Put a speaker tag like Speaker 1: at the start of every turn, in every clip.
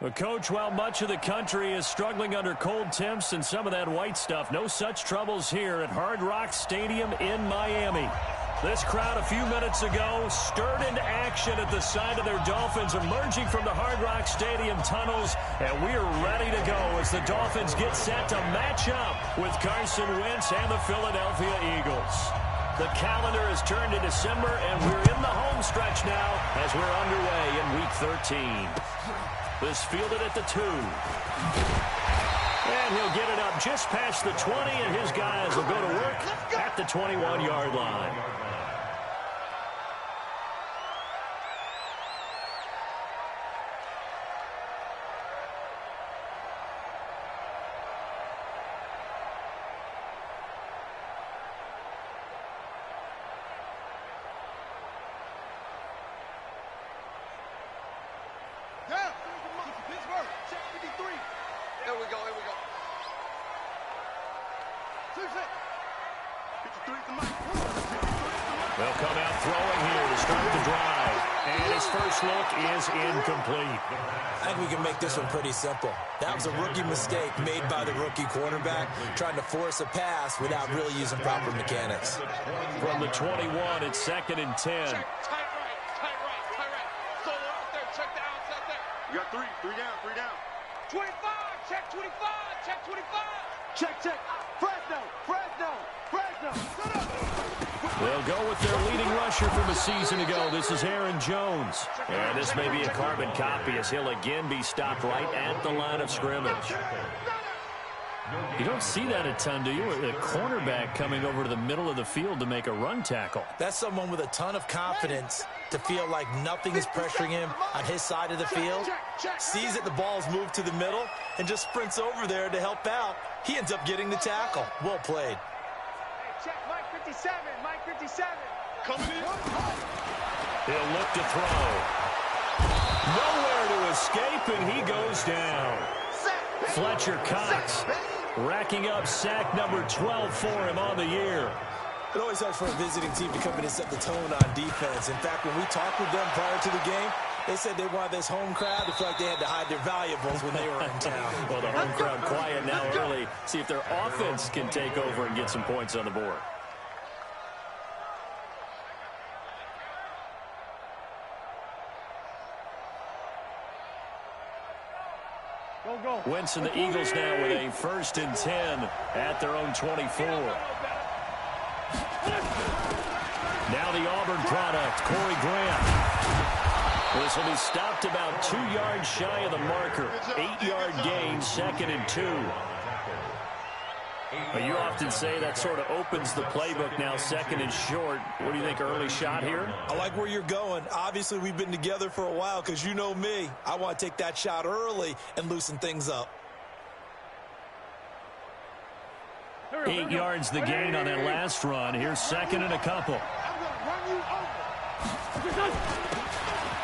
Speaker 1: Well, Coach, while much of the country is struggling under cold temps and some of that white stuff, no such troubles here at Hard Rock Stadium in Miami. This crowd a few minutes ago stirred into action at the side of their Dolphins emerging from the Hard Rock Stadium tunnels, and we're ready to go as the Dolphins get set to match up with Carson Wentz and the Philadelphia Eagles. The calendar has turned to December, and we're in the home stretch now as we're underway in Week 13. This fielded at the 2. And he'll get it up just past the 20, and his guys will go to work at the 21-yard line. They'll come out throwing here to start the drive. And his first look is incomplete.
Speaker 2: I think we can make this one pretty simple. That was a rookie mistake made by the rookie quarterback, trying to force a pass without really using proper mechanics.
Speaker 1: From the 21, it's 2nd and 10.
Speaker 3: Check, tight right. Solo out there, check the outs out there.
Speaker 4: You got three down.
Speaker 3: 25, check 25.
Speaker 4: Check. Fresno.
Speaker 1: They'll go with their leading rusher from a season ago. This is Aaron Jones. And this may be a carbon copy as he'll again be stopped right at the line of scrimmage. You don't see that a ton, do you? A cornerback coming over to the middle of the field to make a run tackle.
Speaker 2: That's someone with a ton of confidence to feel like nothing is pressuring him on his side of the field. Sees that the ball's moved to the middle and just sprints over there to help out. He ends up getting the tackle. Well played.
Speaker 3: Check Mike 57. Coming in.
Speaker 1: He'll look to throw. Nowhere to escape, and he goes down. Fletcher Cox racking up sack number 12 for him on the year.
Speaker 2: It always helps for a visiting team to come in and set the tone on defense. In fact, when we talked with them prior to the game, they said they wanted this home crowd to feel like they had to hide their valuables when they were in town.
Speaker 1: Well, the home crowd quiet now early. See if their offense can take over and get some points on the board. Wentz and the Eagles now with a 1st and 10 at their own 24. Now the Auburn product, Corey Grant. This will be stopped about 2 yards shy of the marker. 8-yard gain, 2nd and 2. But you often say that sort of opens the playbook now, 2nd and short. What do you think, early shot here?
Speaker 2: I like where you're going. Obviously, we've been together for a while because you know me. I want to take that shot early and loosen things up.
Speaker 1: 8 yards the gain on that last run. Here's 2nd and a couple.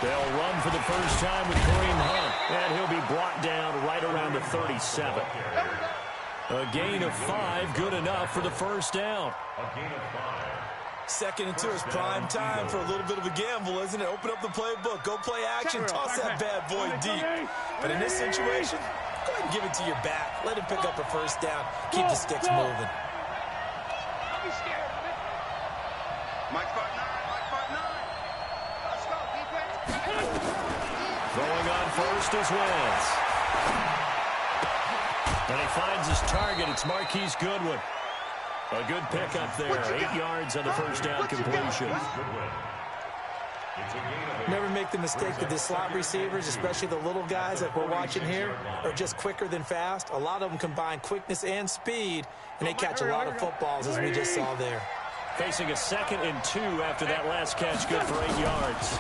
Speaker 1: They'll run for the first time with Kareem Hunt, and he'll be brought down right around the 37. A gain of 5, good enough for the first down.
Speaker 2: 2nd and 2 is prime time for a little bit of a gamble, isn't it? Open up the playbook, go play action, toss that bad boy deep. But in this situation, go ahead and give it to your back. Let him pick up a first down. Keep the sticks moving.
Speaker 3: Don't be scared of it.
Speaker 4: Mike 5'9".
Speaker 3: Let's go, defense.
Speaker 1: Throwing on first is Wentz. And he finds his target. It's Marquise Goodwin. A good pickup there. 8 yards on the first down completion.
Speaker 2: Never make the mistake that the slot receivers, especially the little guys like we're watching here, are just quicker than fast. A lot of them combine quickness and speed, and they catch a lot of footballs, as we just saw there.
Speaker 1: Facing a 2nd and 2 after that last catch, good for 8 yards.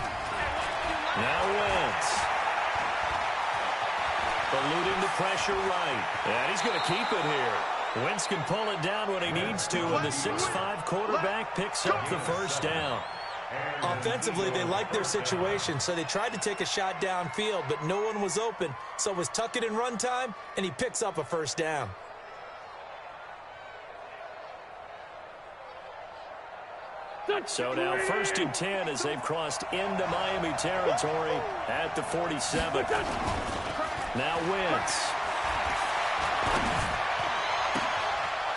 Speaker 1: Now Wentz. Eluding the pressure right. And he's going to keep it here. Wentz can pull it down when he needs to, and the 6'5" quarterback picks up the first down.
Speaker 2: Offensively, they liked their situation, so they tried to take a shot downfield, but no one was open. So it was tuck it in run time, and he picks up a first down.
Speaker 1: So now 1st and 10 as they've crossed into Miami territory at the 47. Now Wentz.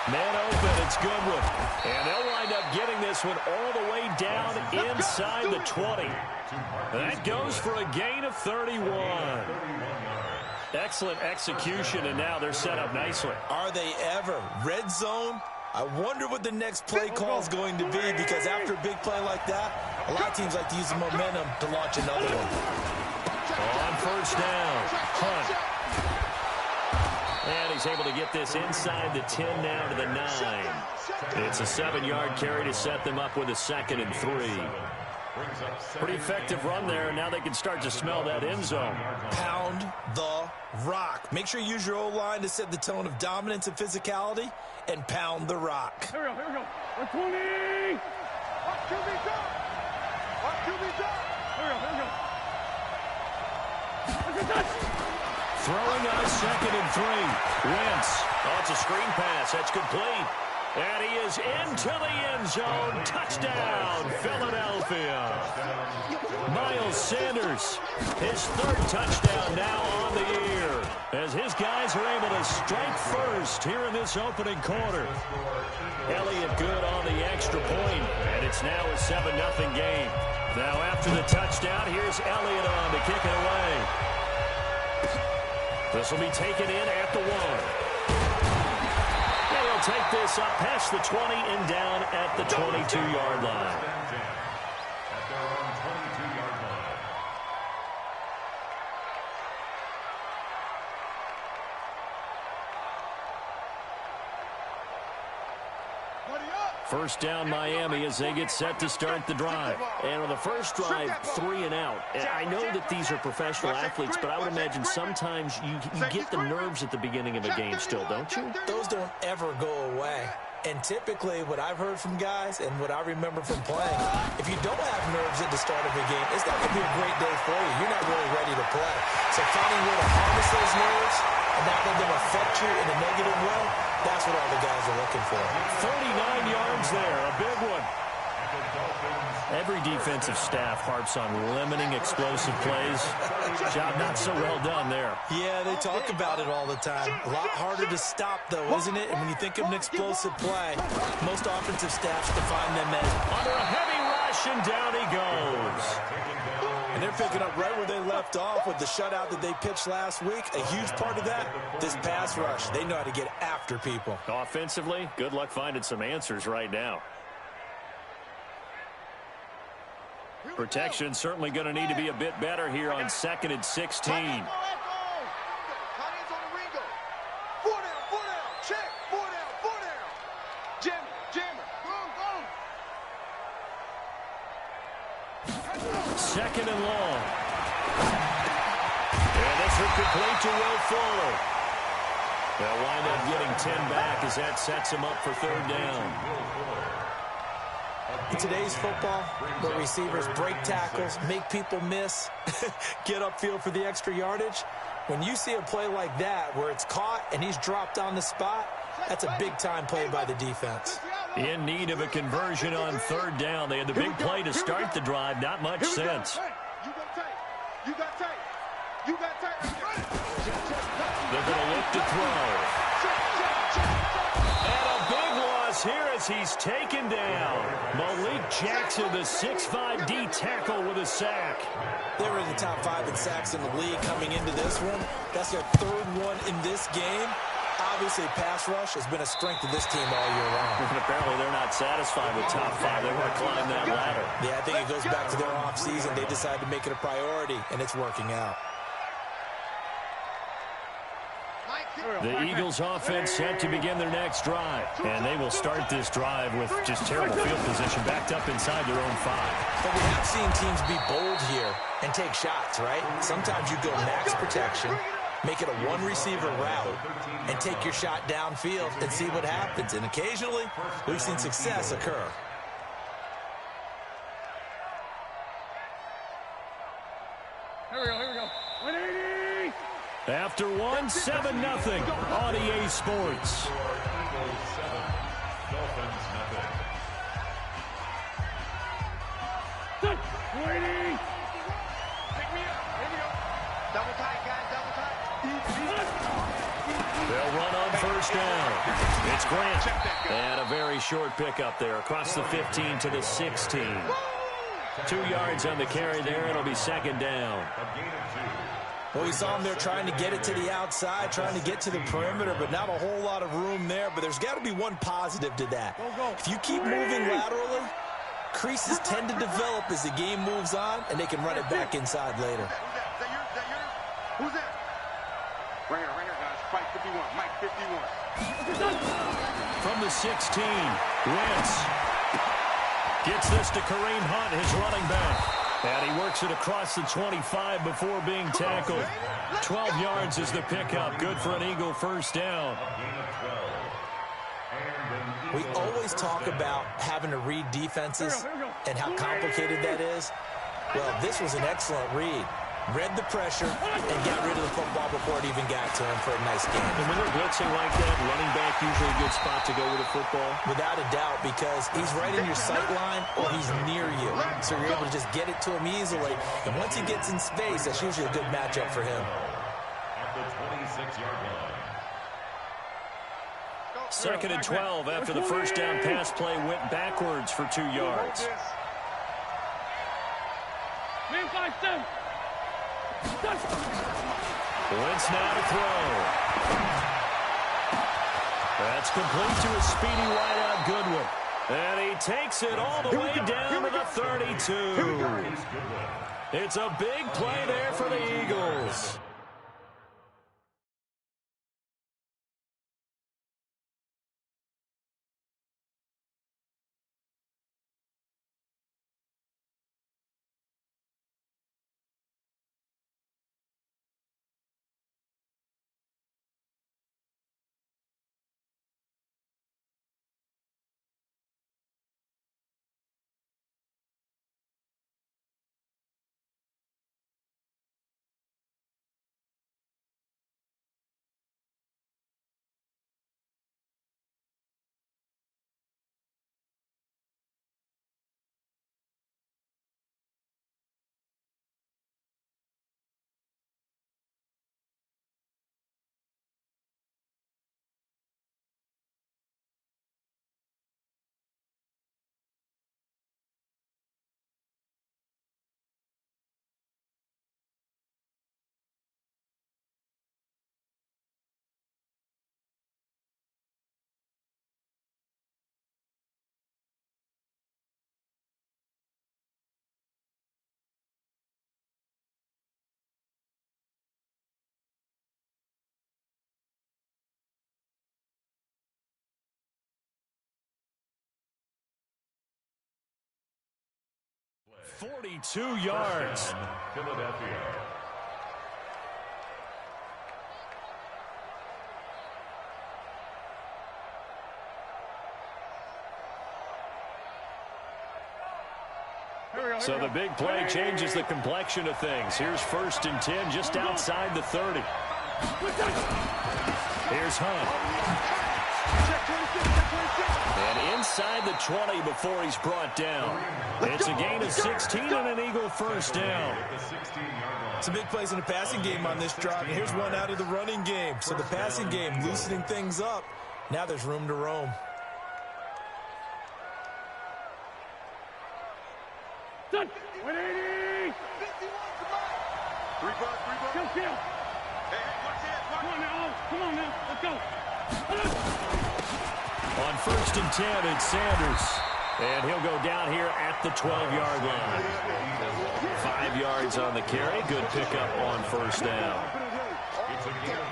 Speaker 1: Man open, it's Goodwin. And they'll wind up getting this one all the way down inside the 20. That goes for a gain of 31. Excellent execution, and now they're set up nicely.
Speaker 2: Are they ever? Red zone? I wonder what the next play call is going to be, because after a big play like that, a lot of teams like to use the momentum to launch another one.
Speaker 1: On first down, Hunt. And he's able to get this inside the 10 now to the 9. It's a 7-yard carry to set them up with a 2nd and 3. Pretty effective run there, and now they can start to smell that end zone.
Speaker 2: Pound the rock. Make sure you use your O-line to set the tone of dominance and physicality, and pound the rock.
Speaker 3: Here we go, here we go. 120! Watch QB's up! Watch QB's up! Here we go, here we go.
Speaker 1: Throwing on 2nd and 3. Wentz. Oh, it's a screen pass. That's complete. And he is into the end zone. Touchdown, Philadelphia. Miles Sanders, his 3rd touchdown now on the year, as his guys are able to strike first here in this opening quarter. Elliott good on the extra point, and it's now a 7-0 game. Now after the touchdown, here's Elliott on to kick it away. This will be taken in at the 1. Take this up past the 20 and down at the 22-yard line. First down Miami as they get set to start the drive. And on the first drive, 3 and out. I know that these are professional athletes, but I would imagine sometimes you get the nerves at the beginning of a game still, don't you?
Speaker 2: Those don't ever go away. And typically, what I've heard from guys and what I remember from playing, if you don't have nerves at the start of a game, it's not going to be a great day for you. You're not really ready to play. So finding a way to harness those nerves and not let them affect you in a negative way, that's what all the guys are looking for.
Speaker 1: 39 yards there, a big one. Every defensive staff harps on limiting explosive plays. Job not so well done there.
Speaker 2: Yeah, they talk about it all the time. A lot harder to stop, though, isn't it? And when you think of an explosive play, most offensive staffs define them as
Speaker 1: under a heavy rush, and down he goes.
Speaker 2: And they're picking up right where they left off with the shutout that they pitched last week. A huge part of that, this pass rush. They know how to get after people.
Speaker 1: Offensively, good luck finding some answers right now. Protection certainly going to need to be a bit better here on 2nd and 16. Second and long. And this will complete to Will Fuller. They'll wind up getting 10 back as that sets him up for 3rd down.
Speaker 2: In today's football, where receivers break tackles, make people miss, get upfield for the extra yardage, when you see a play like that where it's caught and he's dropped on the spot, that's a big-time play by the defense.
Speaker 1: In need of a conversion on 3rd down. They had the big play to start the drive. Not much sense.
Speaker 3: You got tape.
Speaker 1: They're going to look to throw. And a big loss here as he's taken down. Malik Jackson, the 6'5" D tackle with a sack.
Speaker 2: They were in the top 5 in sacks in the league coming into this one. That's their 3rd one in this game. Obviously, pass rush has been a strength of this team all year long.
Speaker 1: And apparently they're not satisfied with top 5. They want to climb that ladder.
Speaker 2: Yeah, I think it goes back to their offseason. They decided to make it a priority, and it's working out.
Speaker 1: The Eagles offense set to begin their next drive. And they will start this drive with just terrible field position, backed up inside their own 5.
Speaker 2: But we have seen teams be bold here and take shots, right? Sometimes you go max protection, make it a one-receiver route, and take your shot downfield and see what happens. And occasionally, we've seen success occur.
Speaker 3: Here we go. 180!
Speaker 1: After 1, 7-0 on EA Sports.
Speaker 3: Pick me up. Here we go. Double tight, guys. Double tight.
Speaker 1: They'll run on first down. It's Grant. And a very short pickup there across the 15 to the 16. 2 yards on the carry there. It'll be second down.
Speaker 2: Well, we saw him there trying to get it to the outside, trying to get to the perimeter, but not a whole lot of room there. But there's got to be one positive to that. If you keep moving laterally, creases tend to develop as the game moves on, and they can run it back inside later.
Speaker 4: Who's that? Right here, guys. Mike 51. Mike 51.
Speaker 1: From the 16, Wentz gets this to Kareem Hunt, his running back. And he works it across the 25 before being tackled. 12 yards is the pickup. Good for an Eagle first down.
Speaker 2: We always talk about having to read defenses and how complicated that is. Well, this was an excellent read. Read the pressure and got rid of the football before it even got to him for a nice game.
Speaker 1: And when they're blitzing like that, running back usually a good spot to go with a football?
Speaker 2: Without a doubt, because he's right in your sight line or he's near you. So you're able to just get it to him easily. And once he gets in space, that's usually a good matchup for him.
Speaker 5: At the 26-yard line.
Speaker 1: Second and 12 after the first down pass play went backwards for 2 yards.
Speaker 3: Man 5-7.
Speaker 1: Wentz now to throw. That's complete to a speedy wideout Goodwin. And he takes it all the way down to the 32. It's a big play there for the Eagles.
Speaker 5: Play.
Speaker 1: 42 yards.
Speaker 5: Philadelphia.
Speaker 1: So the big play changes the complexion of things. Here's first and 10 just outside the 30. Here's Hunt. And inside the 20 before he's brought down. It's a gain of 16 and an Eagle first down.
Speaker 2: Some big plays in the passing game on this drive. And here's one out of the running game. So the passing game loosening things up. Now there's room to roam.
Speaker 3: Done. 180.
Speaker 4: 3 bucks.
Speaker 3: Kill.
Speaker 4: Hey, watch it.
Speaker 3: Come on now. Come on now. Let's go.
Speaker 1: On first and 10, it's Sanders. And he'll go down here at the 12-yard line. 5 yards on the carry. Good pickup on first down.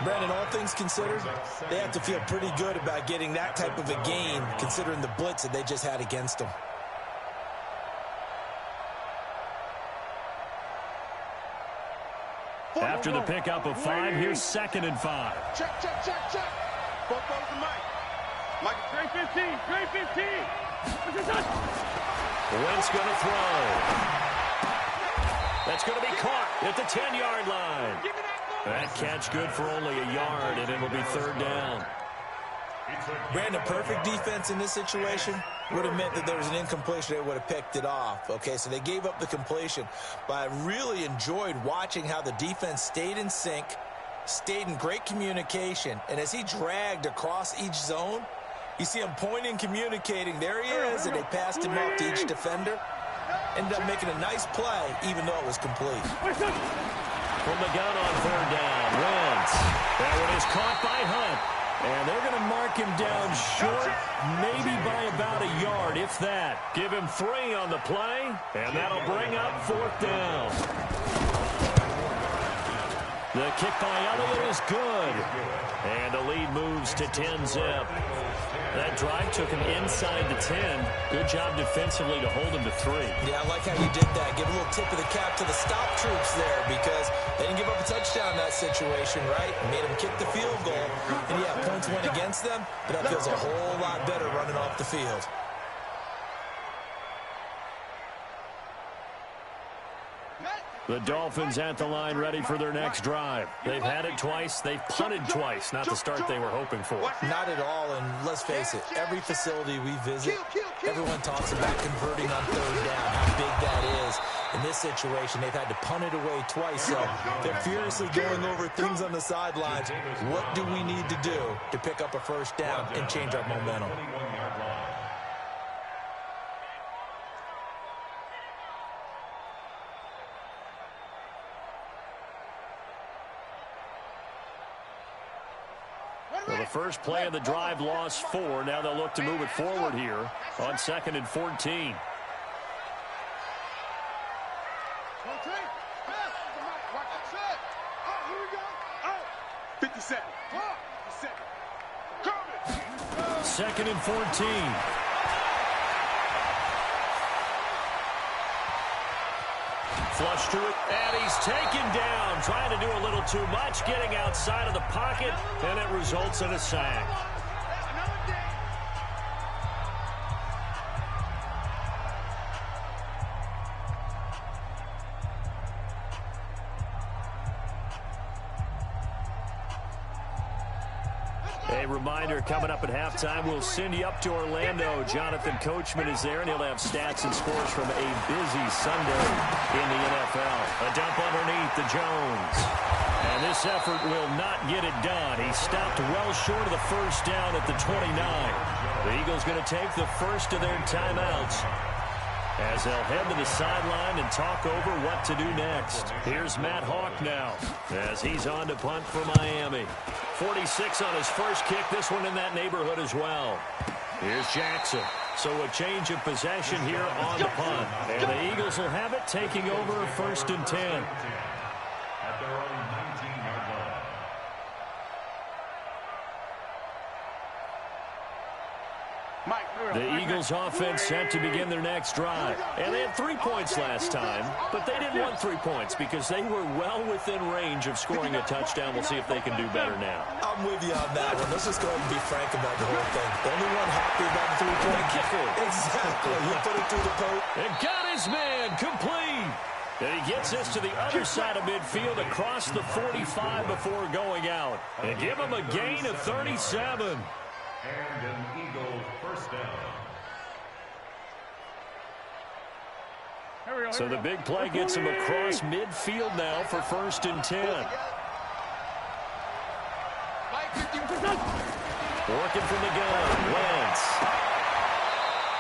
Speaker 2: Brandon, all things considered, they have to feel pretty good about getting that type of a gain, considering the blitz that they just had against them.
Speaker 1: After the pickup of 5, here's second and 5.
Speaker 4: Check. Both goes to Mike. Mike.
Speaker 3: Great 15.
Speaker 1: Wentz going to throw. That's going to be caught at the 10-yard line. That catch good for only a yard, and it'll be third down.
Speaker 2: Brandon, perfect defense in this situation would have meant that there was an incompletion. They would have picked it off. Okay, so they gave up the completion. But I really enjoyed watching how the defense stayed in sync, Stayed in great communication, and as he dragged across each zone, you see him pointing, communicating. There he is, and they passed him up to each defender. Ended up making a nice play, even though it was complete.
Speaker 1: From the gun on third down, Wentz. That one is caught by Hunt. And they're going to mark him down short, maybe by about a yard, if that. Give him 3 on the play, and that'll bring up 4th down. The kick by Elliott is good. And the lead moves to 10-zip. That drive took him inside the 10. Good job defensively to hold him to 3.
Speaker 2: Yeah, I like how you did that. Give a little tip of the cap to the stop troops there because they didn't give up a touchdown in that situation, right? Made them kick the field goal. And, yeah, points went against them, but that feels a whole lot better running off the field.
Speaker 1: The Dolphins at the line ready for their next drive. They've had it twice. They've punted twice. Not the start they were hoping for.
Speaker 2: Not at all, and let's face it, every facility we visit, everyone talks about converting on third down, how big that is. In this situation, they've had to punt it away twice, so they're furiously going over things on the sidelines. What do we need to do to pick up a first down and change our momentum?
Speaker 1: Well, the first play of the drive lost 4. Now they'll look to move it forward here on 2nd and 14. Second and 14. Flush to it, and he's taken down. Trying to do a little too much, getting outside of the pocket, and it results in a sack. A reminder, coming up at halftime, we'll send you up to Orlando. Jonathan Coachman is there, and he'll have stats and scores from a busy Sunday in the NFL. A dump underneath to Jones. And this effort will not get it done. He stopped well short of the first down at the 29. The Eagles going to take the first of their timeouts as they'll head to the sideline and talk over what to do next. Here's Matt Hawk now as he's on to punt for Miami. 46 on his first kick, this one in that neighborhood as well. Here's Jackson. So a change of possession here on the punt. And the Eagles will have it, taking over 1st and 10.
Speaker 5: At their own 19-yard line.
Speaker 1: The Eagles offense set to begin their next drive. And they had 3 points last time, but they didn't want 3 points because they were well within range of scoring a touchdown. We'll see if they can do better now.
Speaker 2: I'm with you on that one. Let's just go ahead and be frank about the whole thing. The only one happy about the 3-point
Speaker 1: kicker.
Speaker 2: Exactly. You put it through the post.
Speaker 1: And got his man complete. And he gets this to the other side of midfield across the 45 before going out. And give him a gain of 37.
Speaker 5: And an Eagle first down.
Speaker 1: So the big play gets him across midfield now for 1st and 10. Working from the gun, Wentz.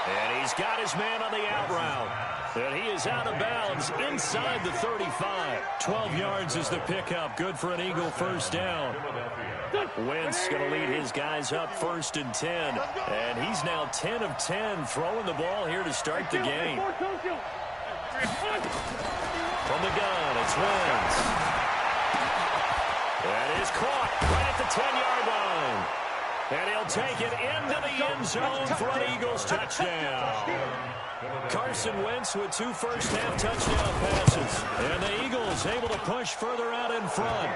Speaker 1: And he's got his man on the out route. And he is out of bounds inside the 35. 12 yards is the pickup. Good for an Eagle first down. Wentz going to lead his guys up 1st and 10. And he's now 10 of 10 throwing the ball here to start the game. From the gun, it's Wentz. That is caught right at the 10-yard line. And he'll take it into the end zone for an Eagles touchdown. Carson Wentz with 2 first-half touchdown passes. And the Eagles able to push further out in front.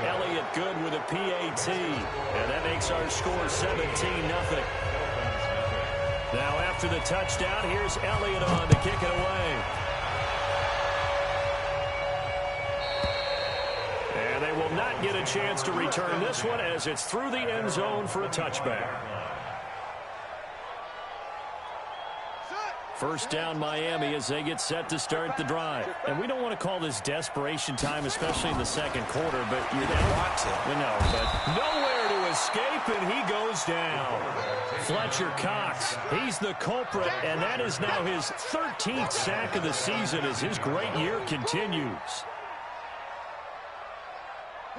Speaker 1: Elliott good with a PAT. And that makes our score 17-0. Now after the touchdown, here's Elliott on to kick it away. And they will not get a chance to return this one as it's through the end zone for a touchback. First down Miami as they get set to start the drive. And we don't want to call this desperation time, especially in the second quarter, but you don't want to. We know, but nowhere to escape, and he goes down. Fletcher Cox, he's the culprit, and that is now his 13th sack of the season as his great year continues.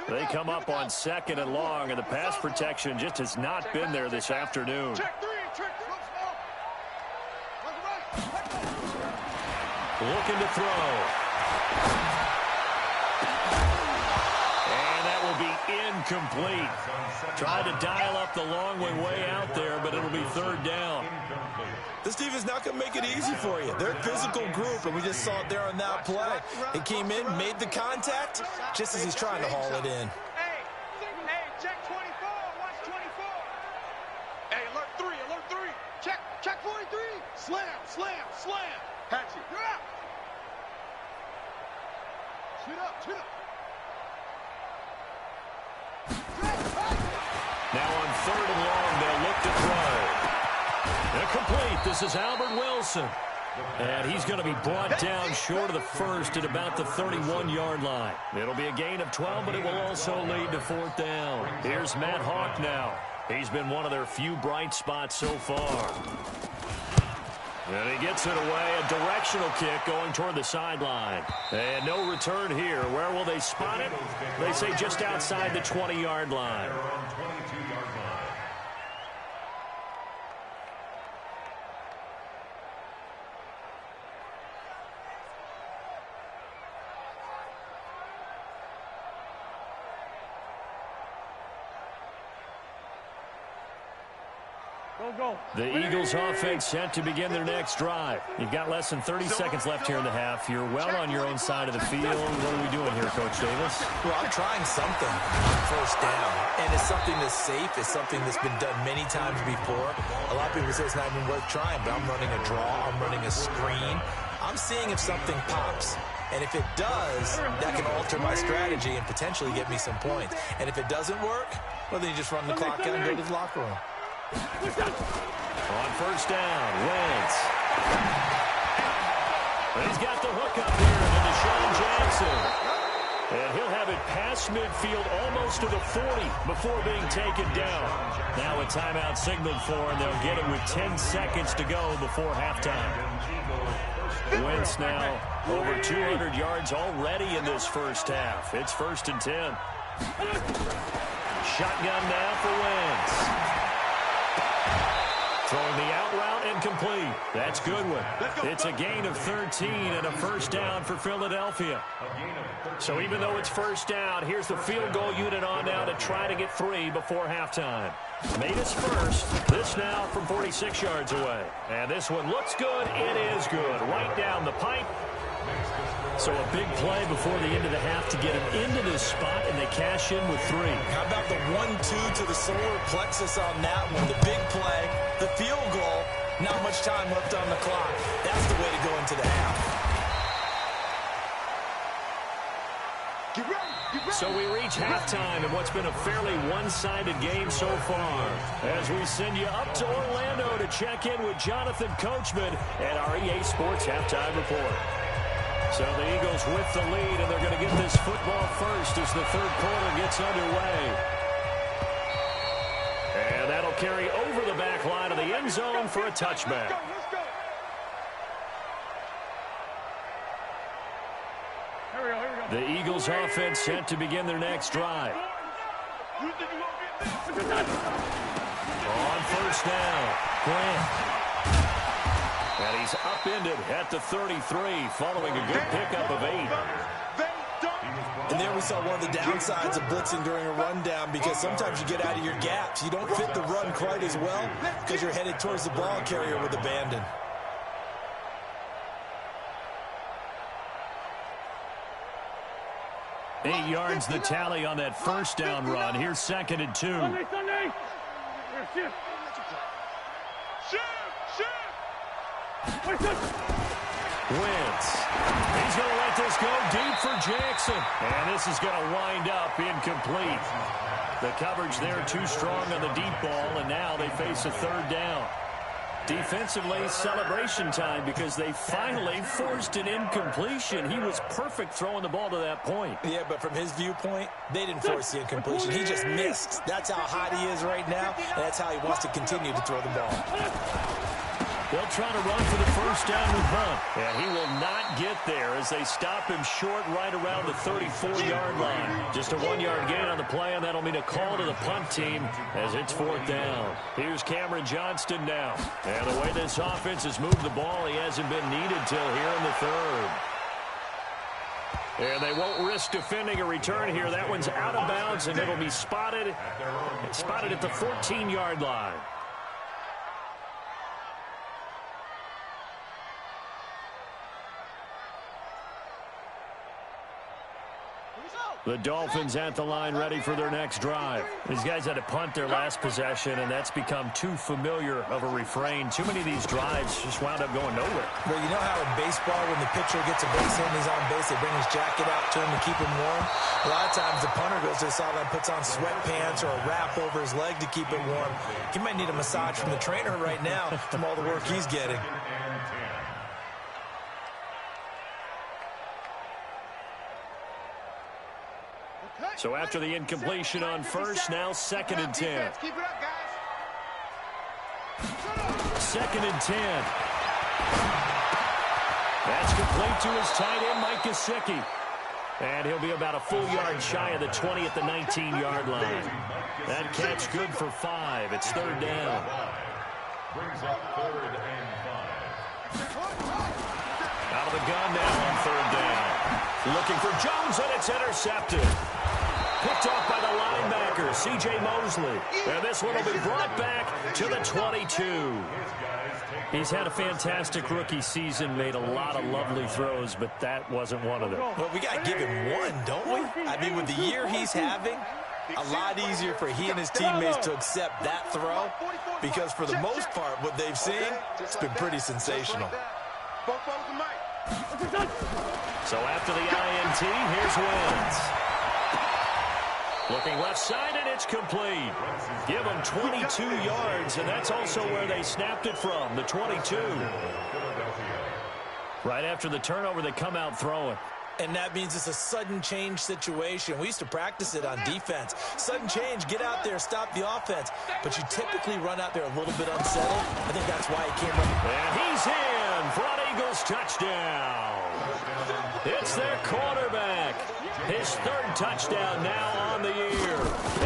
Speaker 1: They come up on 2nd and long, and the pass protection just has not been there this afternoon. Looking to throw. And that will be incomplete. Tried to dial up the long way out there, but it'll be 3rd down.
Speaker 2: This defense not going to make it easy for you. They're a physical group, and we just saw it there on that play. He came in, made the contact, just as he's trying to haul it in.
Speaker 4: Hey, check 24. Watch 24. Hey, alert 3. Check 43. Slam. Hatchet, you're out. Shoot up.
Speaker 1: Now on 3rd and long, they'll look to throw. Incomplete. This is Albert Wilson. And he's going to be brought down short of the first at about the 31-yard line. It'll be a gain of 12, but it will also lead to 4th down. Here's Matt Hawk now. He's been one of their few bright spots so far. And he gets it away, a directional kick going toward the sideline. And no return here. Where will they spot it? They say just outside the 20-yard line. The Eagles offense set to begin their next drive. You've got less than 30 seconds left here in the half. You're well on your own side of the field. What are we doing here, Coach Davis?
Speaker 2: Well, I'm trying something on 1st down. And it's something that's safe. It's something that's been done many times before. A lot of people say it's not even worth trying, but I'm running a draw. I'm running a screen. I'm seeing if something pops. And if it does, that can alter my strategy and potentially get me some points. And if it doesn't work, well, then you just run the clock out and go to the locker room.
Speaker 1: On 1st down, Wentz. He's got the hook up here to Deshaun Jackson. And he'll have it past midfield almost to the 40 before being taken down. Now a timeout signaled for, and they'll get it with 10 seconds to go before halftime. Wentz now over 200 yards already in this first half. It's 1st and 10. Shotgun now for Wentz. Throwing the out route incomplete. That's Goodwin. It's a gain of 13 and a 1st down for Philadelphia. So even though it's 1st down, here's the field goal unit on now to try to get 3 before halftime. Made his first. This now from 46 yards away. And this one looks good. It is good. Right down the pipe. So a big play before the end of the half to get him into this spot, and they cash in with 3.
Speaker 2: How about the 1-2 to the solar plexus on that one? The big play, the field goal, not much time left on the clock. That's the way to go into the half.
Speaker 4: Get ready.
Speaker 1: So we reach halftime in what's been a fairly one-sided game so far. As we send you up to Orlando to check in with Jonathan Coachman at our EA Sports Halftime Report. So the Eagles with the lead, and they're going to get this football first as the 3rd quarter gets underway. And that'll carry over the back line of the end zone for a touchback. The Eagles offense set to begin their next drive. On 1st down, Grant. And he's upended at the 33 following a good pickup of 8.
Speaker 2: And there we saw one of the downsides of blitzing during a rundown, because sometimes you get out of your gaps. You don't fit the run quite as well because you're headed towards the ball carrier with abandon.
Speaker 1: Eight yards the tally on that 1st down run. Here's 2nd and 2. Wentz. He's going to let this go deep for Jackson. And this is going to wind up incomplete. The coverage there too strong on the deep ball, and now they face a 3rd down. Defensively, celebration time because they finally forced an incompletion. He was perfect throwing the ball to that point.
Speaker 2: Yeah, but from his viewpoint, they didn't force the incompletion. He just missed. That's how hot he is right now, and that's how he wants to continue to throw the ball.
Speaker 1: They'll try to run for the first down with Hunt. And he will not get there as they stop him short right around the 34-yard line. Just a 1-yard gain on the play, and that'll mean a call to the punt team as it's 4th down. Here's Cameron Johnston now. And the way this offense has moved the ball, he hasn't been needed till here in the 3rd. And they won't risk defending a return here. That one's out of bounds, and it'll be spotted at the 14-yard line. The Dolphins at the line ready for their next drive. These guys had to punt their last possession, and that's become too familiar of a refrain. Too many of these drives just wound up going nowhere.
Speaker 2: Well, you know how in baseball when the pitcher gets a base hit and he's on base, they bring his jacket out to him to keep him warm? A lot of times the punter goes to the sideline, puts on sweatpants or a wrap over his leg to keep it warm. He might need a massage from the trainer right now from all the work he's getting.
Speaker 1: So after the incompletion on first, now 2nd and 10.
Speaker 4: Keep it up, guys.
Speaker 1: 2nd and 10. That's complete to his tight end, Mike Gesicki. And he'll be about a full yard shy of the 20 at the 19-yard line. That catch good for 5. It's 3rd down.
Speaker 5: Brings up 3rd and 5.
Speaker 1: Out of the gun now on 3rd down. Looking for Jones, and it's intercepted. Picked off by the linebacker, C.J. Mosley. And this one will be brought back to the 22. He's had a fantastic rookie season, made a lot of lovely throws, but that wasn't one of them.
Speaker 2: Well, we got to give him one, don't we? I mean, with the year he's having, a lot easier for he and his teammates to accept that throw because for the most part, what they've seen, it's been pretty sensational.
Speaker 1: So after the INT, here's Wentz. Looking left side, and it's complete. Give them 22 yards, and that's also where they snapped it from, the 22. Right after the turnover, they come out throwing.
Speaker 2: And that means it's a sudden change situation. We used to practice it on defense. Sudden change, get out there, stop the offense. But you typically run out there a little bit unsettled. I think that's why he came up.
Speaker 1: And he's in for an Eagles touchdown. It's their quarterback. His 3rd touchdown now on the year.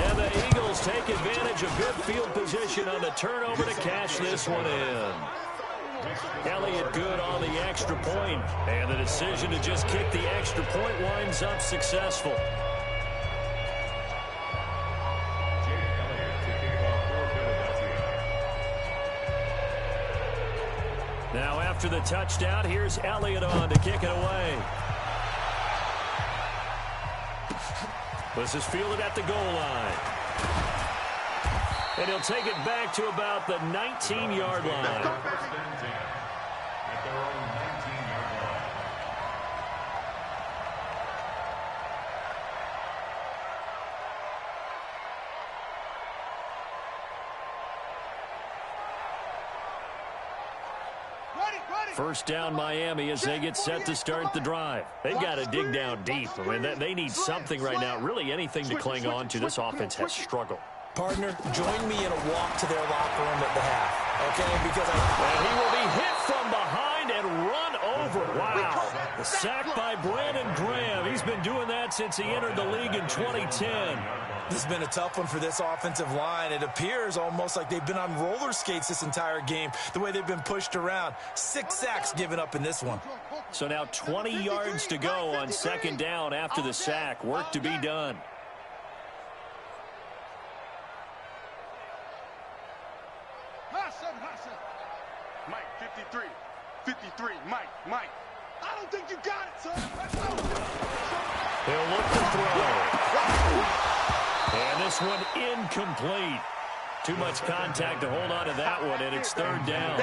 Speaker 1: And the Eagles take advantage of good field position on the turnover to cash this one in. Elliott good on the extra point, and the decision to just kick the extra point winds up successful. Now after the touchdown, here's Elliott on to kick it away. This is fielded at the goal line. And he'll take it back to about the 19-yard line. First down Miami as they get set to start the drive. They've got to dig down deep. I mean, they need something right now, really anything to cling on to. This offense has struggled.
Speaker 2: Partner, join me in a walk to their locker room at the half, okay? Because
Speaker 1: and he will be hit from behind and run over. Wow. The sack by Brandon Graham. He's been doing that since he entered the league in 2010.
Speaker 2: This has been a tough one for this offensive line. It appears almost like they've been on roller skates this entire game, the way they've been pushed around. 6 sacks given up in this one.
Speaker 1: So now 20 yards to go on 2nd down after the sack. Work to be done.
Speaker 4: Mike, 53. 53, Mike. I don't think you got it, son.
Speaker 1: He'll look to throw. And this one incomplete. Too much contact to hold on to that one, and it's third down.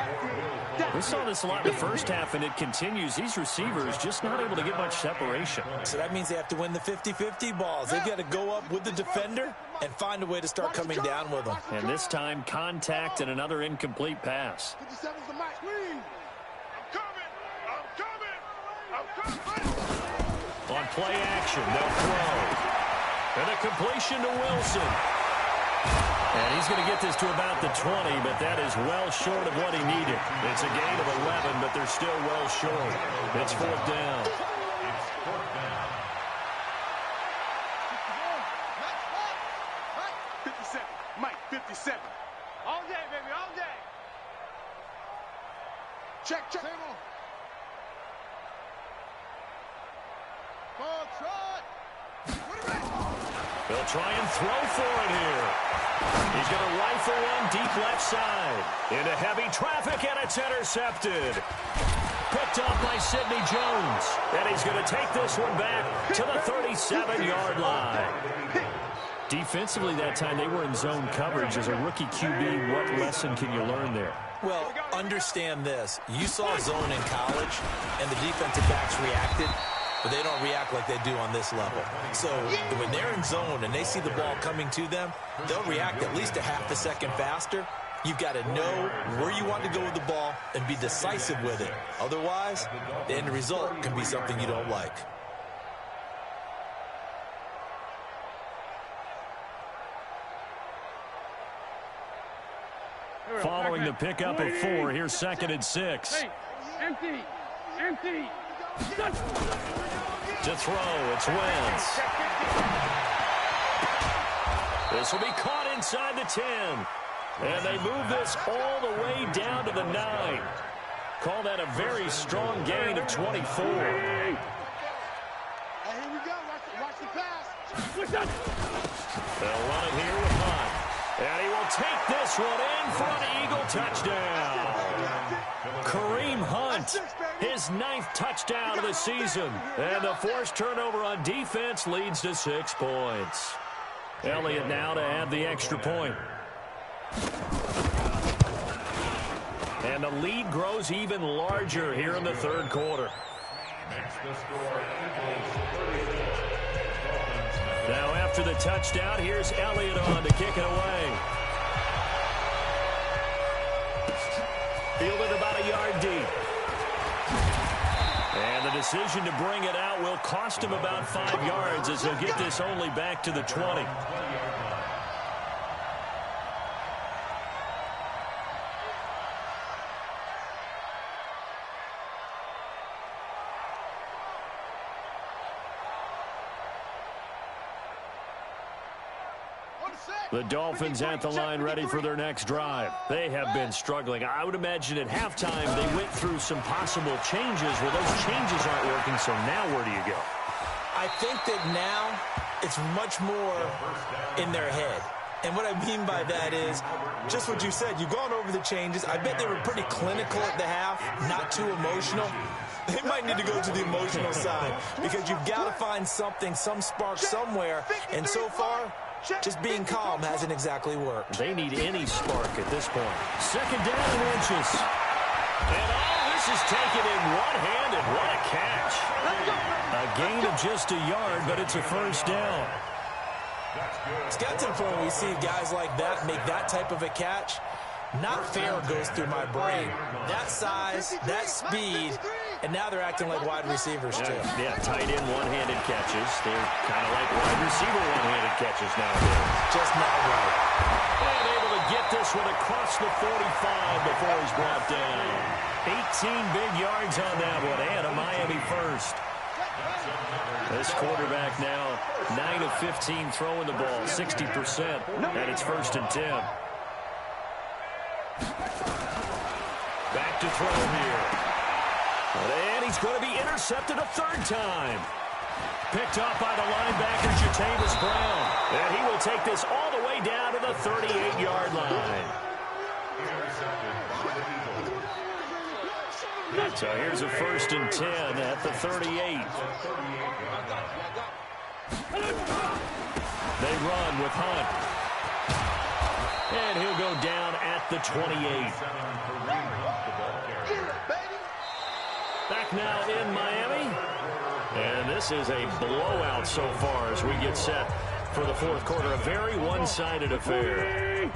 Speaker 1: We saw this a lot in the first half, and it continues. These receivers just not able to get much separation.
Speaker 2: So that means they have to win the 50-50 balls. They've got to go up with the defender and find a way to start coming down with them.
Speaker 1: And this time, contact and another incomplete pass.
Speaker 4: 57's the match. I'm coming.
Speaker 1: On play action, they'll throw. And a completion to Wilson. And he's going to get this to about the 20, but that is well short of what he needed. It's a gain of 11, but they're still well short. It's fourth down.
Speaker 4: 57, Mike, 57. All day, baby, all day. Check.
Speaker 1: They'll try and throw for it here. He's going to rifle one deep left side. Into heavy traffic, and it's intercepted. Picked up by Sidney Jones. And he's going to take this one back to the 37-yard line. Defensively that time, they were in zone coverage. As a rookie QB, what lesson can you learn there?
Speaker 2: Well, understand this. You saw zone in college, and the defensive backs reacted, but they don't react like they do on this level. So when they're in zone and they see the ball coming to them, they'll react at least a half a second faster. You've got to know where you want to go with the ball and be decisive with it. Otherwise, the end result can be something you don't like.
Speaker 1: Following the pickup of 4, here's 2nd and 6.
Speaker 3: Hey, empty.
Speaker 1: To throw, it's Wentz. This will be caught inside the 10. And they move this all the way down to the 9. Call that a very strong gain of 24.
Speaker 4: Hey, here we go. Watch the pass.
Speaker 1: They'll run it here with Hunt. And he will take this one in for an Eagle touchdown. Kareem Hunt, his 9th touchdown of the season. And the forced turnover on defense leads to 6 points. Elliott now to add the extra point. And the lead grows even larger here in the third quarter. Now after the touchdown, here's Elliott on to kick it away. Fielded about a yard deep. And the decision to bring it out will cost him about 5 yards as he'll get this only back to the 20. The Dolphins at the line ready for their next drive. They have been struggling. I would imagine at halftime they went through some possible changes. Well, those changes aren't working, so now where do you go?
Speaker 2: I think that now it's much more in their head. And what I mean by that is just what you said. You've gone over the changes. I bet they were pretty clinical at the half, not too emotional. They might need to go to the emotional side because you've got to find something, some spark somewhere. And so far, just being calm hasn't exactly worked.
Speaker 1: They need any spark at this point. 2nd down and inches. And this is taken in one-handed. What a catch. A gain of just a yard, but it's a first down.
Speaker 2: It's got to the point where we see guys like that make that type of a catch. Not fair goes through my brain. That size, that speed, and now they're acting like wide receivers too.
Speaker 1: Yeah, tight end one-handed catches. They're kind of like wide receiver one-handed catches nowadays.
Speaker 2: Just not right.
Speaker 1: And able to get this one across the 45 before he's brought down. 18 big yards on that one, and a Miami first. This quarterback now 9 of 15 throwing the ball, 60%, and it's 1st and 10. Back to throw here. And he's going to be intercepted a 3rd time. Picked up by the linebacker, Jatavis Brown. And he will take this all the way down to the 38-yard line. So here's a 1st and 10 at the 38. They run with Hunt. And he'll the 28. Back now in Miami. And this is a blowout so far as we get set for the fourth quarter. A very one-sided affair.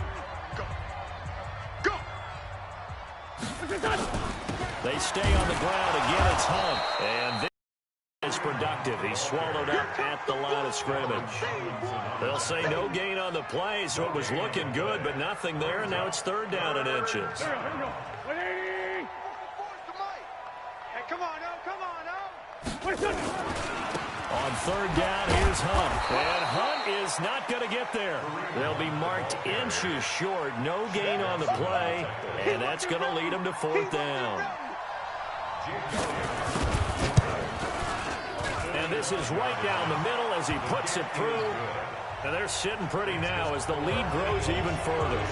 Speaker 1: They stay on the ground. Again, it's Hunt. And this is productive. He's swallowed up at the line of scrimmage. They'll say no gain on the play, so it was looking good, but nothing there. And now it's third down and inches.
Speaker 3: Come on, now, come on, now.
Speaker 1: On third down, here's Hunt. And Hunt is not going to get there. They'll be marked inches short. No gain on the play, and that's going to lead them to fourth down. And this is right down the middle as he puts it through. And they're sitting pretty now as the lead grows even further.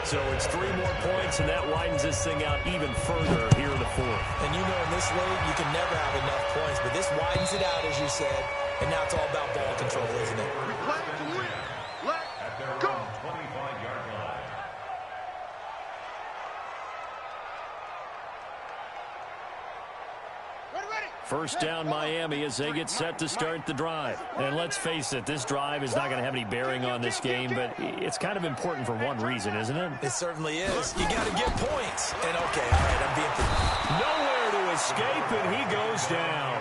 Speaker 1: So it's 3 more points, and that widens this thing out even further here in the fourth.
Speaker 2: And you know in this league, you can never have enough points, but this widens it out, as you said, and now it's all about ball control, isn't it?
Speaker 4: We play to win. Let's go.
Speaker 5: 25-yard line.
Speaker 1: First down Miami as they get set to start the drive. And let's face it, this drive is not going to have any bearing on this game, but it's kind of important for one reason, isn't it?
Speaker 2: It certainly is. You got to get points. And okay, all right, I'm being...
Speaker 1: Nowhere to escape, and he goes down.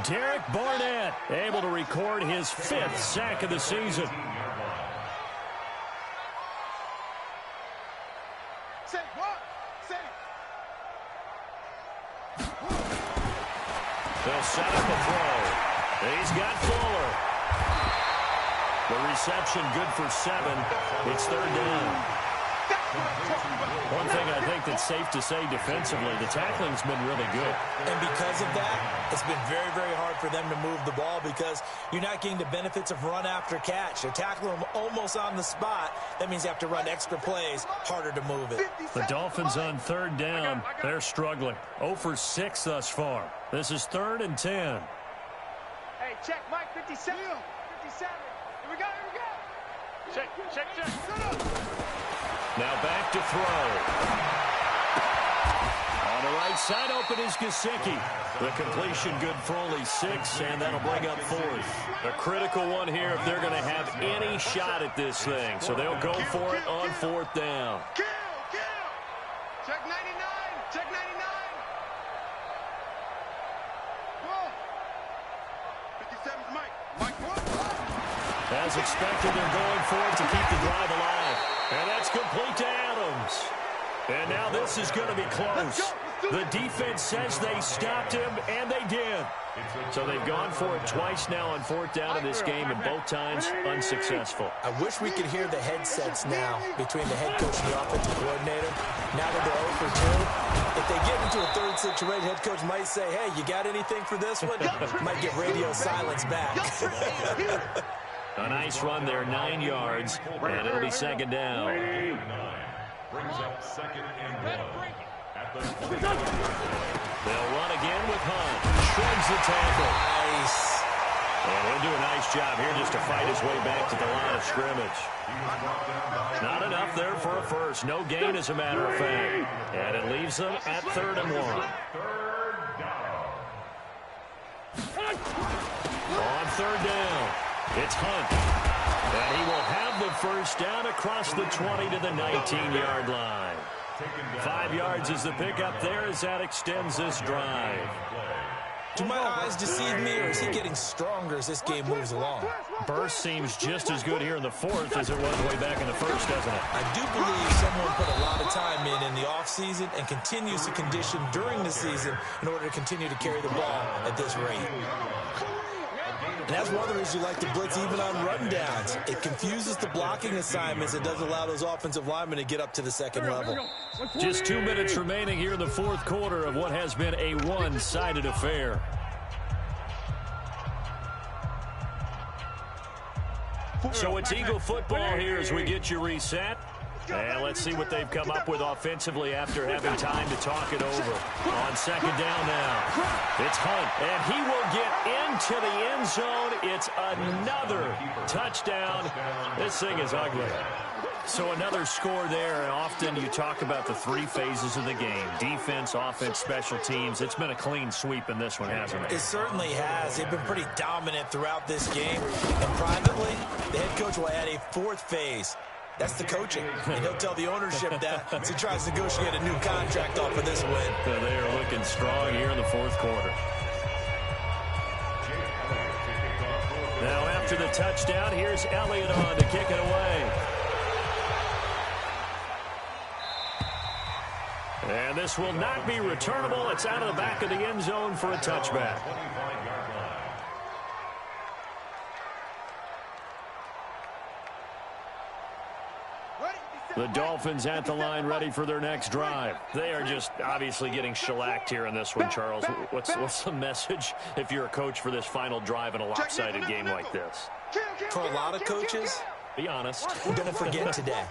Speaker 1: Derek Barnett able to record his 5th sack of the season. They'll set up a throw. He's got Fuller. The reception good for 7. It's third down. One thing I think that's safe to say defensively, the tackling's been really good.
Speaker 2: And because of that, it's been very, very hard for them to move the ball because you're not getting the benefits of run after catch. They're tackling them almost on the spot. That means you have to run extra plays, harder to move it.
Speaker 1: The Dolphins on third down, they're struggling. 0 for 6 thus far. This is 3rd and 10.
Speaker 3: Hey, check, Mike, 57. 57. Here we go, here we go. Check.
Speaker 1: Now back to throw. On the right side, open is Gesicki. The completion good for only 6, and that'll bring up 4th. A critical one here if they're going to have any shot at this thing. So they'll go for it on 4th down.
Speaker 4: Kill. Check 99. Check 99. Whoa. 57's Mike.
Speaker 1: As expected, they're going for it to keep the drive alive. And that's complete to Adams. And now this is going to be close. The defense says they stopped him, and they did. So they've gone for it twice now on 4th down in this game, and both times unsuccessful.
Speaker 2: I wish we could hear the headsets now between the head coach and the offensive coordinator. Now that they're 0 for 2, if they get into a third situation, head coach might say, hey, you got anything for this one? Might get radio silence back.
Speaker 1: A nice run there, 9 yards, and it'll be 2nd down.
Speaker 5: Brings up 2nd and 1. At the 20.
Speaker 1: They'll run again with Hunt. Shreds the tackle.
Speaker 2: Nice.
Speaker 1: And he'll do a nice job here just to fight his way back to the line of scrimmage. Not enough there for a first. No gain, as a matter of fact. And it leaves them at 3rd and 1.
Speaker 5: Third down.
Speaker 1: On 3rd down, it's Hunt. And he will have the first down across the 20 to the 19-yard line. 5 yards is the pickup there as that extends this drive.
Speaker 2: Do my eyes deceive me, or is he getting stronger as this game moves along?
Speaker 1: Burst seems just as good here in the 4th as it was way back in the 1st, doesn't it?
Speaker 2: I do believe someone put a lot of time in the offseason and continues to condition during the season in order to continue to carry the ball at this rate. And that's one of the reasons you like to blitz even on run downs. It confuses the blocking assignments. It doesn't allow those offensive linemen to get up to the second level.
Speaker 1: Just 2 minutes remaining here in the 4th quarter of what has been a one-sided affair. So it's Eagle football here as we get you reset. And let's see what they've come up with offensively after having time to talk it over. On 2nd down now, it's Hunt, and he will get into the end zone. It's another touchdown. This thing is ugly. So another score there, and often you talk about the three phases of the game: defense, offense, special teams. It's been a clean sweep in this one, hasn't it?
Speaker 2: It certainly has. They've been pretty dominant throughout this game. And privately, the head coach will add a fourth phase. That's the coaching. And he'll tell the ownership that as he tries to negotiate a new contract off of this win.
Speaker 1: So they are looking strong here in the fourth quarter. Now after the touchdown, here's Elliott on to kick it away. And this will not be returnable. It's out of the back of the end zone for a touchback. The Dolphins at the line, ready for their next drive. They are just obviously getting shellacked here in this one, Charles. What's the message if you're a coach for this final drive in a lopsided game like this?
Speaker 2: For a lot of coaches,
Speaker 1: be honest.
Speaker 2: Don't forget today.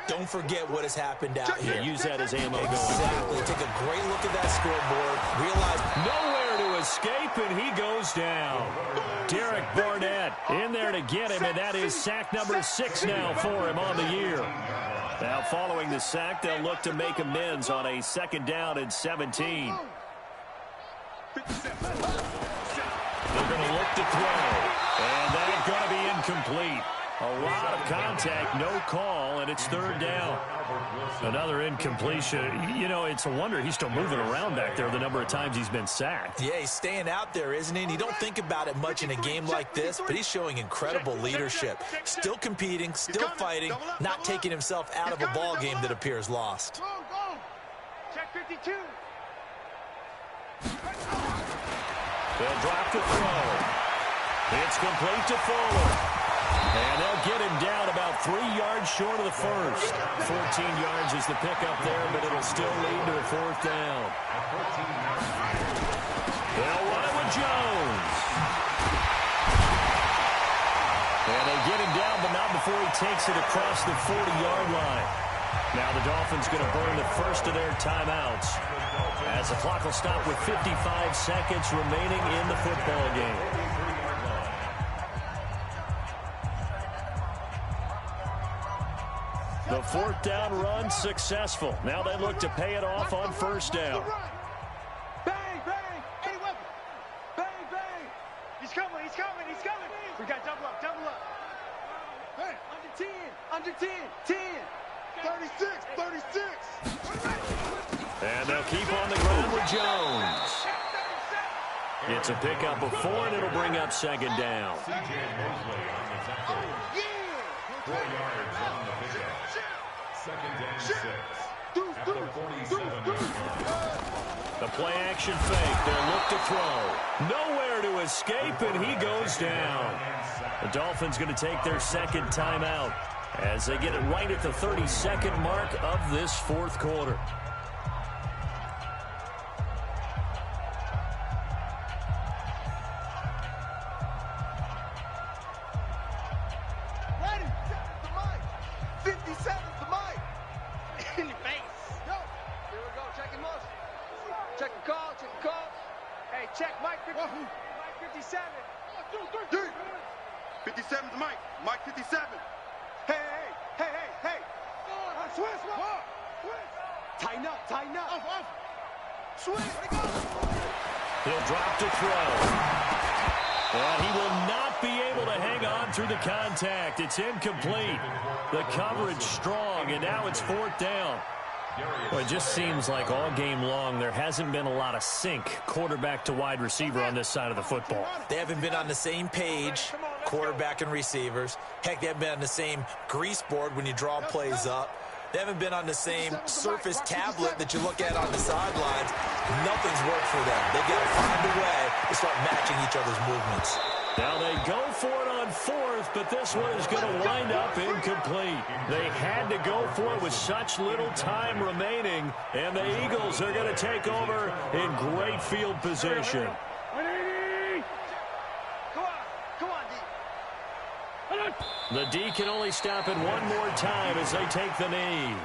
Speaker 2: Don't forget what has happened out here.
Speaker 1: Use that as ammo going.
Speaker 2: Exactly. Take a great look at that scoreboard. Realize
Speaker 1: nowhere to escape, and he goes down. Derek Barnett in there to get him, and that is sack number 6 now for him on the year. Now following the sack, they'll look to make amends on a 2nd down and 17. They're going to look to throw, and that's going to be incomplete. A lot of contact, no call, and it's 3rd down. Another incompletion. You know, it's a wonder he's still moving around back there the number of times he's been sacked.
Speaker 2: Yeah, he's staying out there, isn't he? And you don't think about it much in a game like this, but he's showing incredible leadership. Still competing, still fighting, not taking himself out of a ball game that appears lost.
Speaker 3: Check 52.
Speaker 1: They'll drop the throw. It's complete to Fuller. And they'll get him down about 3 yards short of the first. 14 yards is the pickup there, but it'll still lead to a 4th down. They'll run it with Jones. And they get him down, but not before he takes it across the 40-yard line. Now the Dolphins going to burn the first of their timeouts as the clock will stop with 55 seconds remaining in the football game. The 4th down run successful. Now they look to pay it off on 1st down.
Speaker 3: Bang, bang. Hey, weapon. Bang, bang. He's coming, he's coming, he's coming. We got double up, double up. Hey, under 10, 10. 36, 36.
Speaker 1: And they'll keep on the ground with Jones. It's a pickup of 4, and it'll bring up 2nd down.
Speaker 5: 4 yards on the pickup. 2nd and 6. At the 47.
Speaker 1: The play action fake. They'll look to throw. Nowhere to escape, and he goes down. The Dolphins going to take their 2nd timeout as they get it right at the 32nd mark of this 4th quarter.
Speaker 3: Check, Mike 50, Mike 57.
Speaker 4: 57's Mike. Mike 57.
Speaker 3: Hey, hey, hey, hey, hey. Switch. Tighten up, tighten up. Off. Switch.
Speaker 1: He'll drop to throw. And he will not be able to hang on through the contact. It's incomplete. The coverage strong, and now it's 4th down. Well, it just seems like all game long there hasn't been a lot of sync quarterback to wide receiver on this side of the football.
Speaker 2: They haven't been on the same page, quarterback and receivers. Heck, they haven't been on the same grease board when you draw plays up. They haven't been on the same surface tablet that you look at on the sidelines. Nothing's worked for them. They've got to find a way to start matching each other's movements.
Speaker 1: Now they go for it on 4th, but this one is going to wind up incomplete. They had to go for it with such little time remaining, and the Eagles are going to take over in great field position.
Speaker 3: Come on, D.
Speaker 1: The D can only stop it one more time as they take the knee.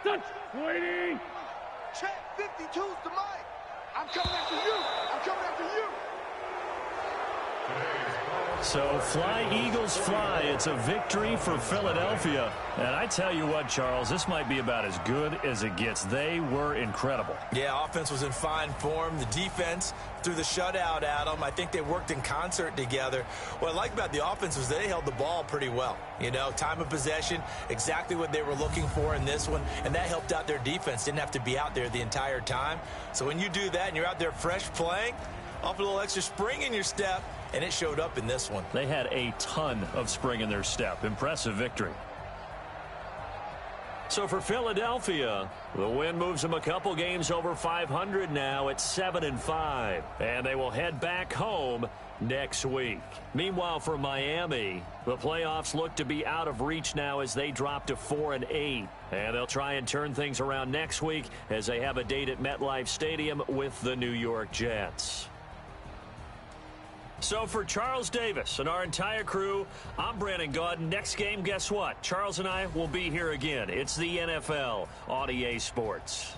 Speaker 3: Waiting. Check 52's to Mike. I'm coming after you. I'm coming after you.
Speaker 1: So fly, Eagles, fly. It's a victory for Philadelphia. And I tell you what, Charles, this might be about as good as it gets. They were incredible.
Speaker 2: Yeah, offense was in fine form. The defense threw the shutout at them. I think they worked in concert together. What I like about the offense was they held the ball pretty well. You know, time of possession, exactly what they were looking for in this one, and that helped out their defense. Didn't have to be out there the entire time. So when you do that and you're out there fresh playing, off a little extra spring in your step, and it showed up in this one.
Speaker 1: They had a ton of spring in their step. Impressive victory. So for Philadelphia, the win moves them a couple games over 500 now at 7-5. And they will head back home next week. Meanwhile, for Miami, the playoffs look to be out of reach now as they drop to 4-8. And they'll try and turn things around next week as they have a date at MetLife Stadium with the New York Jets. So for Charles Davis and our entire crew, I'm Brandon Gaudin. Next game, guess what? Charles and I will be here again. It's the NFL on EA Sports.